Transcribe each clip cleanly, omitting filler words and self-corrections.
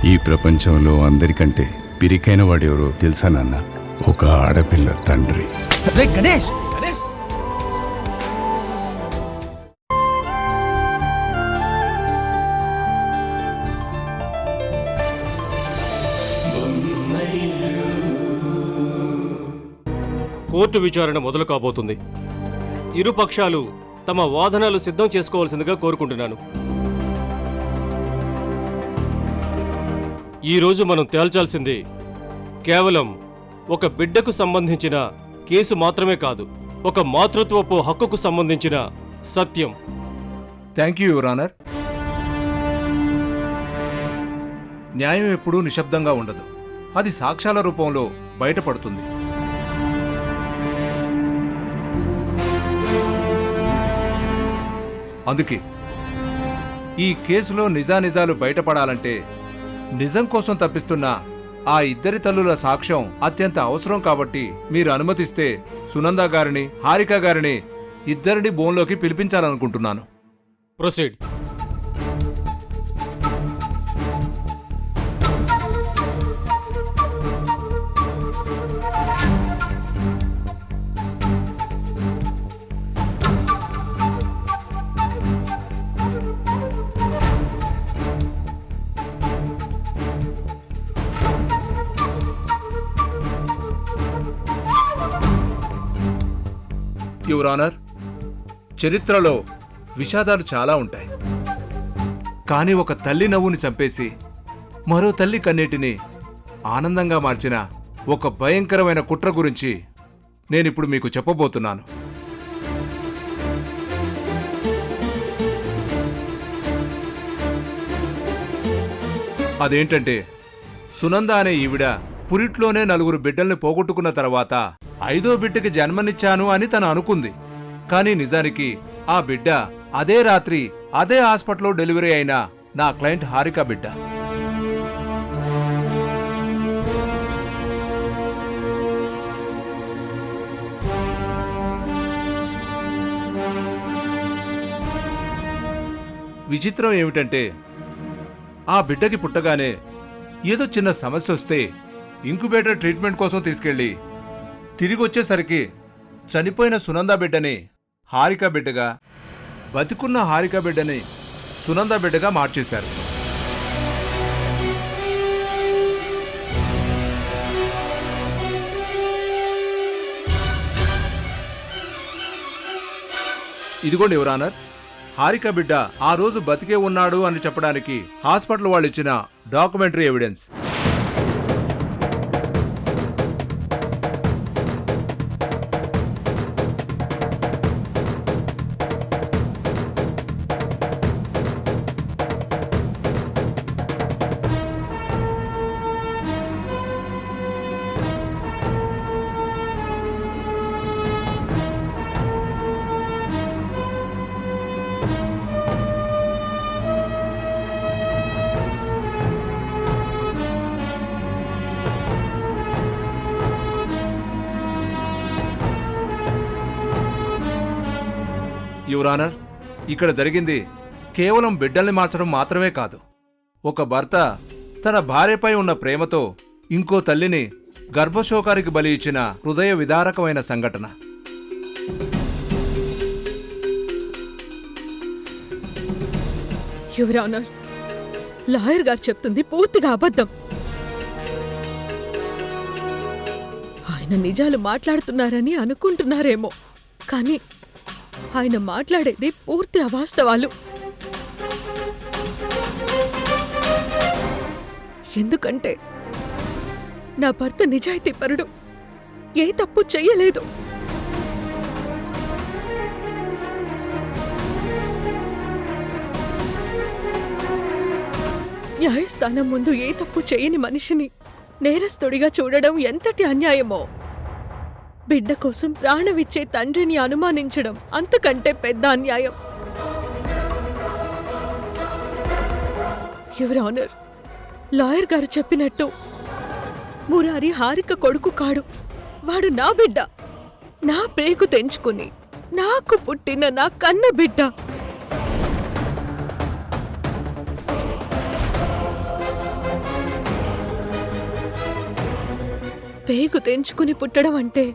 ఈ ప్రపంచంలో అందరికంటే పిరికైన వాడెవరో తెలుసా నాన్న? ఒక ఆడపిల్ల తండ్రి. గణేష్, కోర్టు విచారణ మొదలు కాబోతుంది. ఇరు పక్షాలు తమ వాదనలు సిద్ధం చేసుకోవాల్సిందిగా కోరుకుంటున్నాను. ఈరోజు మనం తేల్చాల్సింది కేవలం ఒక బిడ్డకు సంబంధించిన కేసు మాత్రమే కాదు, ఒక మాతృత్వపు హక్కుకు సంబంధించిన సత్యం. Thank you your honour. న్యాయం ఎప్పుడూ నిశ్శబ్దంగా ఉండదు, అది సాక్ష్యాల రూపంలో బయటపడుతుంది. అందుకే ఈ కేసులో నిజానిజాలు బయటపడాలంటే నిజం కోసం తప్పిస్తున్న ఆ ఇద్దరి తల్లుల సాక్ష్యం అత్యంత అవసరం. కాబట్టి మీరు అనుమతిస్తే సునంద గారిని, హారిక గారిని ఇద్దరిని బోన్లోకి పిలిపించాలనుకుంటున్నాను. ప్రొసీడ్. యువర్ ఆనర్, చరిత్రలో విషాదాలు చాలా ఉంటాయి. కానీ ఒక తల్లి నవ్వుని చంపేసి మరో తల్లి కన్నీటిని ఆనందంగా మార్చిన ఒక భయంకరమైన కుట్ర గురించి నేనిప్పుడు మీకు చెప్పబోతున్నాను. అదేంటంటే, సునంద అనే ఈవిడ పురిట్లోనే 4 బిడ్డల్ని పోగొట్టుకున్న తర్వాత 5వ బిడ్డకి జన్మనిచ్చాను అని తను అనుకుంది. కానీ నిజానికి ఆ బిడ్డ అదే రాత్రి అదే హాస్పిటల్లో డెలివరీ అయిన నా క్లయింట్ హారిక బిడ్డ. విచిత్రం ఏమిటంటే, ఆ బిడ్డకి పుట్టగానే ఏదో చిన్న సమస్య వస్తే ఇంక్యుబేటర్ ట్రీట్మెంట్ కోసం తీసుకెళ్లి తిరిగొచ్చేసరికి చనిపోయిన సునంద బిడ్డని హారిక బిడ్డగా, బతికున్న హారిక బిడ్డని సునంద బిడ్డగా మార్చేశారు. ఇదిగోండి యువర్ ఆనర్, హారిక బిడ్డ ఆ రోజు బతికే ఉన్నాడు అని చెప్పడానికి హాస్పిటల్ వాళ్ళు ఇచ్చిన డాక్యుమెంటరీ ఎవిడెన్స్. యువర్ ఆనర్, ఇక్కడ జరిగింది కేవలం బిడ్డల్ని మార్చడం మాత్రమే కాదు, ఒక భర్త తన భార్యపై ఉన్న ప్రేమతో ఇంకో తల్లిని గర్భశోకానికి బలి ఇచ్చిన హృదయ విదారకమైన సంఘటన. యువర్ ఆనర్, లాయర్ గారు చెప్తుంది పూర్తిగా అబద్ధం. ఆయన నిజాలు మాట్లాడుతున్నారని అనుకుంటున్నారేమో, కానీ ఆయన మాట్లాడేది పూర్తి అవాస్తవాలు. ఎందుకంటే నా భర్త నిజాయితీపరుడు, ఏ తప్పు చెయ్యలేదు. న్యాయస్థానం ముందు ఏ తప్పు చేయని మనిషిని నేరస్తుడిగా చూడడం ఎంతటి అన్యాయమో, బిడ్డ కోసం ప్రాణమిచ్చే తండ్రిని అనుమానించడం అంతకంటే పెద్ద అన్యాయం. యువర్ ఆనర్, లాయర్ గారు చెప్పినట్టు మురారి హారిక కొడుకు కాడు, వాడు నా బిడ్డ, నా ప్రేగు తెంచుకుని నాకు పుట్టిన నా కన్న బిడ్డ. పేగు తెంచుకుని పుట్టడం అంటే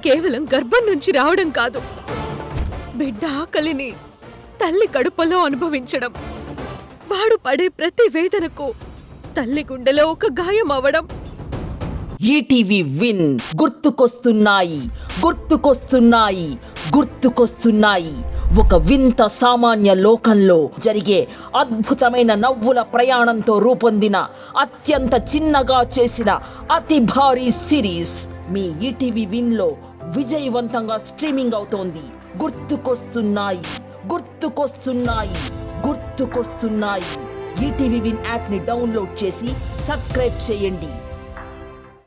కేవలం గర్భం నుంచి రావడం కాదు, బిడ్డ ఆకలిని తల్లి కడుపులో అనుభవించడం, వాడు పడే ప్రతి వేదనకు తల్లి గుండెలో ఒక గాయం అవడం. ఈటీవీ విన్ గుర్తుకొస్తున్నాయి, గుర్తుకొస్తున్నాయి, గుర్తుకొస్తున్నాయి. ఒక వింత సామాన్య లోకంలో జరిగే అద్భుతమైన నవ్వుల ప్రయాణంతో రూపొందిన అత్యంత చిన్నగా చేసిన అతి భారీ సిరీస్ మీ ఈటీవీ విన్లో విజయవంతంగా స్ట్రీమింగ్ అవుతోంది. గుర్తుకొస్తున్నాయి, గుర్తుకొస్తున్నాయి, గుర్తుకొస్తున్నాయి. ఈటీవీ విన్ యాప్ని డౌన్లోడ్ చేసి సబ్స్క్రైబ్ చేయండి.